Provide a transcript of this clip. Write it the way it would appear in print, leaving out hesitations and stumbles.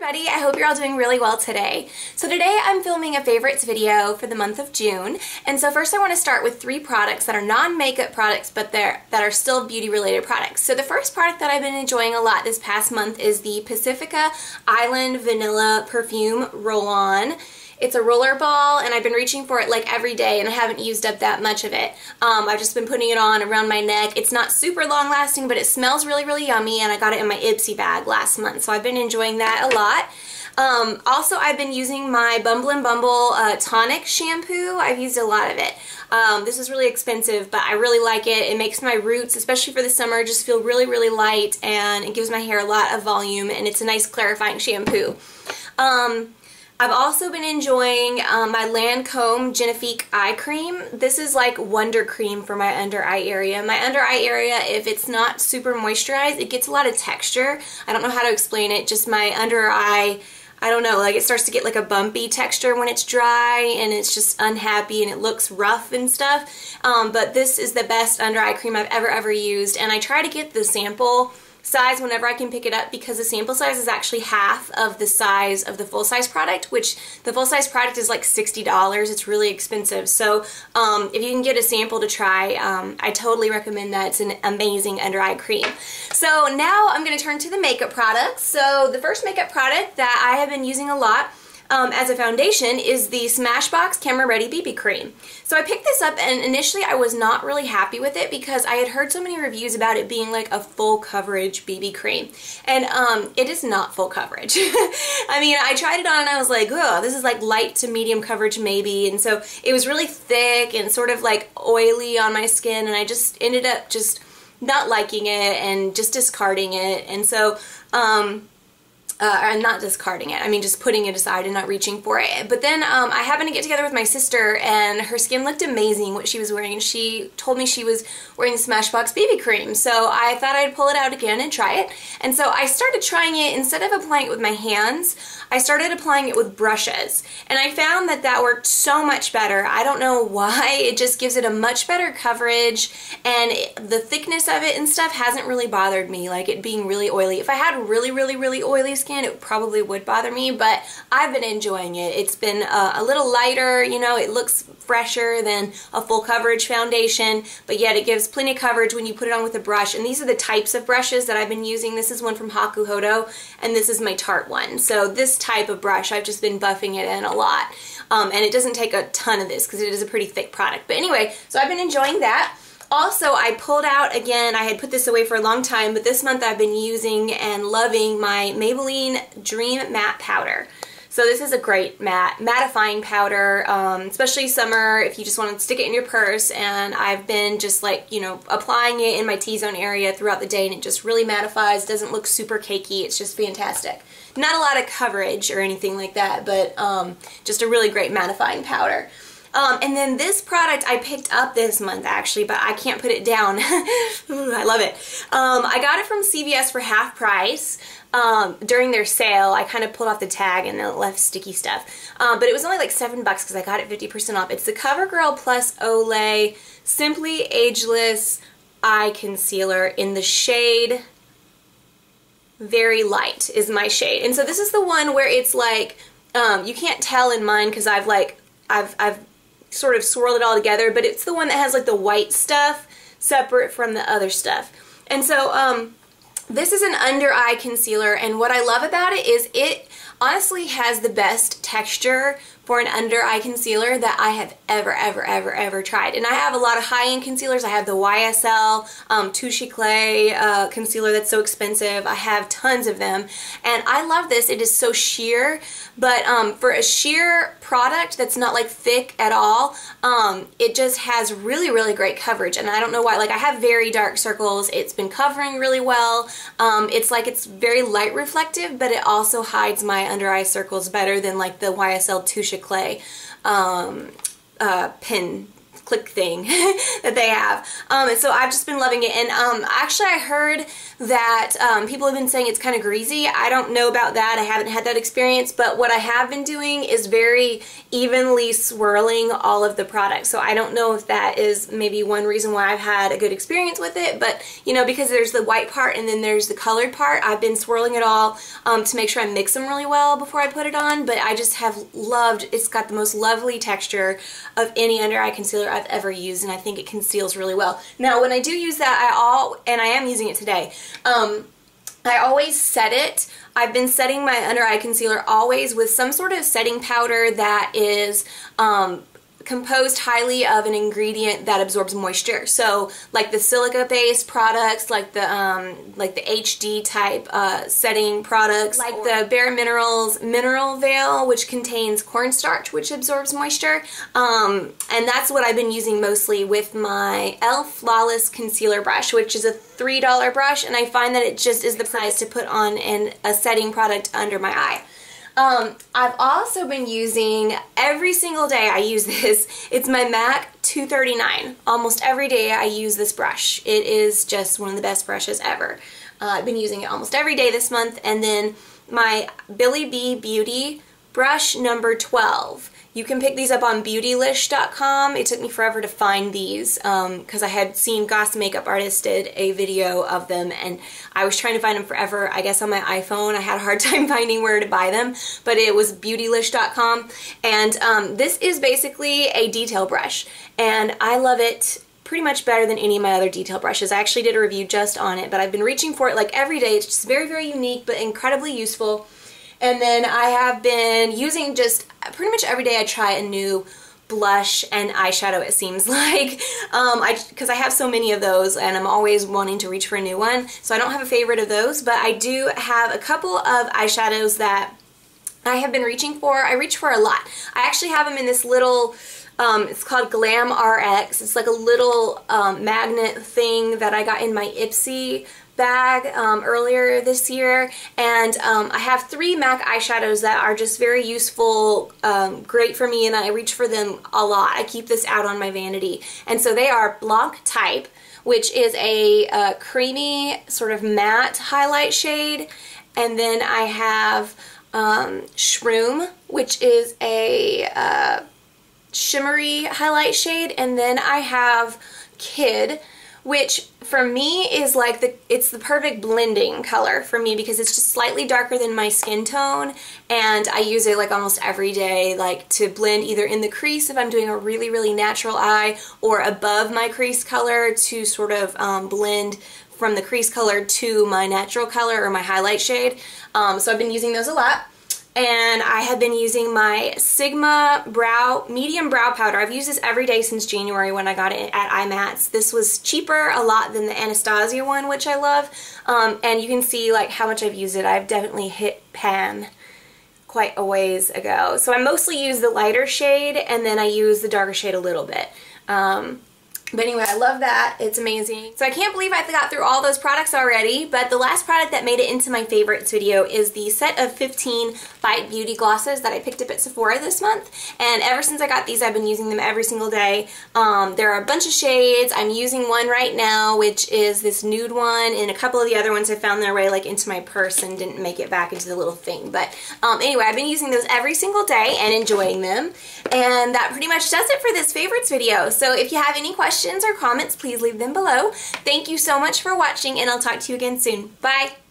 everybody, I hope you're all doing really well today. So today I'm filming a favorites video for the month of June, and so first I want to start with 3 products that are non-makeup products but that are still beauty related products. So the first product that I've been enjoying a lot this past month is the Pacifica Island Vanilla Perfume Roll-On. It's a roller ball and I've been reaching for it like every day and I haven't used up that much of it. I've just been putting it on around my neck. It's not super long lasting, but it smells really, really yummy, and I got it in my Ipsy bag last month, so I've been enjoying that a lot. Also, I've been using my Bumble and Bumble tonic shampoo. I've used a lot of it. This is really expensive, but I really like it. It makes my roots, especially for the summer, just feel really, really light, and it gives my hair a lot of volume, and it's a nice clarifying shampoo. I've also been enjoying my Lancome Genifique Eye Cream. This is like wonder cream for my under eye area. My under eye area, if it's not super moisturized, it gets a lot of texture. I don't know how to explain it, just my under eye, I don't know, like it starts to get like a bumpy texture when it's dry and it's just unhappy and it looks rough and stuff. But this is the best under eye cream I've ever used, and I try to get the sample size whenever I can pick it up because the sample size is actually half of the size of the full-size product, which the full-size product is like $60. It's really expensive. So if you can get a sample to try, I totally recommend that. It's an amazing under-eye cream. So now I'm going to turn to the makeup products. So the first makeup product that I have been using a lot as a foundation is the Smashbox Camera Ready BB Cream. So I picked this up and initially I was not really happy with it because I had heard so many reviews about it being like a full coverage BB cream, and it is not full coverage. I mean, I tried it on and I was like, oh, this is like light to medium coverage maybe, and so it was really thick and sort of like oily on my skin, and I just ended up just not liking it and just discarding it. And so I'm not discarding it, I mean just putting it aside and not reaching for it. But then I happened to get together with my sister and her skin looked amazing what she was wearing, and she told me she was wearing the Smashbox BB cream, so I thought I'd pull it out again and try it. And so I started trying it. Instead of applying it with my hands, I started applying it with brushes, and I found that that worked so much better. I don't know why, it just gives it a much better coverage, and the thickness of it and stuff hasn't really bothered me, like it being really oily. If I had really, really, really oily skin, it probably would bother me, but I've been enjoying it. It's been a little lighter, you know, it looks fresher than a full coverage foundation, but yet it gives plenty of coverage when you put it on with a brush. And these are the types of brushes that I've been using. This is one from Haku Hodo, and this is my Tarte one. So this type of brush, I've just been buffing it in a lot. And it doesn't take a ton of this because it is a pretty thick product. But anyway, so I've been enjoying that. Also, I pulled out again, I had put this away for a long time, but this month I've been using and loving my Maybelline Dream Matte Powder. So this is a great mattifying powder, especially summer if you just want to stick it in your purse, and I've been just like, you know, applying it in my T-zone area throughout the day, and it just really mattifies, doesn't look super cakey, it's just fantastic. Not a lot of coverage or anything like that, but just a really great mattifying powder. And then this product I picked up this month actually, but I can't put it down. Ooh, I love it. I got it from CVS for half price during their sale. I kind of pulled off the tag and it left sticky stuff. But it was only like $7 because I got it 50% off. It's the CoverGirl Plus Olay Simply Ageless Eye Concealer in the shade Very Light is my shade. And so this is the one where it's like, you can't tell in mine because I've sort of swirled it all together, but it's the one that has like the white stuff separate from the other stuff. And so this is an under eye concealer, and what I love about it is it honestly has the best texture for an under eye concealer that I have ever tried. And I have a lot of high-end concealers. I have the YSL Touche Eclat concealer that's so expensive. I have tons of them, and I love this. It is so sheer, but for a sheer product that's not like thick at all, it just has really, really great coverage. And I don't know why, like I have very dark circles. It's been covering really well. It's like it's very light reflective, but it also hides my under eye circles better than like the YSL Touche Clay pen click thing that they have. And so I've just been loving it. And actually I heard that people have been saying it's kind of greasy. I don't know about that. I haven't had that experience, but what I have been doing is very evenly swirling all of the products. So I don't know if that is maybe one reason why I've had a good experience with it, but you know, because there's the white part and then there's the colored part, I've been swirling it all to make sure I mix them really well before I put it on. But I just have loved, it's got the most lovely texture of any under eye concealer I've ever used, and I think it conceals really well. Now when I do use that, and I am using it today, I always set it. I've been setting my under eye concealer always with some sort of setting powder that is composed highly of an ingredient that absorbs moisture. So like the silica based products, like the HD type setting products, like the Bare Minerals Mineral Veil, which contains cornstarch, which absorbs moisture. And that's what I've been using mostly with my e.l.f. Flawless Concealer Brush, which is a $3 brush, and I find that it just is the price to put on a setting product under my eye. I've also been using, every single day I use this, it's my MAC 239. Almost every day I use this brush. It is just one of the best brushes ever. I've been using it almost every day this month. And then my Billy B Beauty brush number 12. You can pick these up on beautylish.com. It took me forever to find these because I had seen Goss Makeup Artist did a video of them, and I was trying to find them forever. I guess on my iPhone I had a hard time finding where to buy them, but it was beautylish.com. And this is basically a detail brush, and I love it pretty much better than any of my other detail brushes. I actually did a review just on it, but I've been reaching for it like every day. It's just very, very unique but incredibly useful. And then I have been using just pretty much every day I try a new blush and eyeshadow, it seems like, because I have so many of those and I'm always wanting to reach for a new one. So I don't have a favorite of those, but I do have a couple of eyeshadows that I have been reaching for. I reach for a lot. I actually have them in this little, it's called Glam RX. It's like a little magnet thing that I got in my Ipsy bag earlier this year, and I have 3 MAC eyeshadows that are just very useful, great for me, and I reach for them a lot. I keep this out on my vanity. And so they are Blanc Type, which is a creamy sort of matte highlight shade, and then I have Shroom, which is a shimmery highlight shade, and then I have Kid, which for me is like it's the perfect blending color for me because it's just slightly darker than my skin tone, and I use it like almost every day, like to blend either in the crease if I'm doing a really, really natural eye, or above my crease color to sort of blend from the crease color to my natural color or my highlight shade. So I've been using those a lot. And I have been using my Sigma medium brow powder. I've used this every day since January when I got it at iMats. This was cheaper a lot than the Anastasia one, which I love. And you can see like how much I've used it. I've definitely hit pan quite a ways ago. So I mostly use the lighter shade, and then I use the darker shade a little bit. But anyway, I love that. It's amazing. So I can't believe I got through all those products already, but the last product that made it into my favorites video is the set of 15 Bite Beauty glosses that I picked up at Sephora this month. And ever since I got these, I've been using them every single day. There are a bunch of shades. I'm using one right now, which is this nude one, and a couple of the other ones have found their way like into my purse and didn't make it back into the little thing. But anyway, I've been using those every single day and enjoying them. And that pretty much does it for this favorites video. So if you have any questions or comments, please leave them below. Thank you so much for watching, and I'll talk to you again soon. Bye!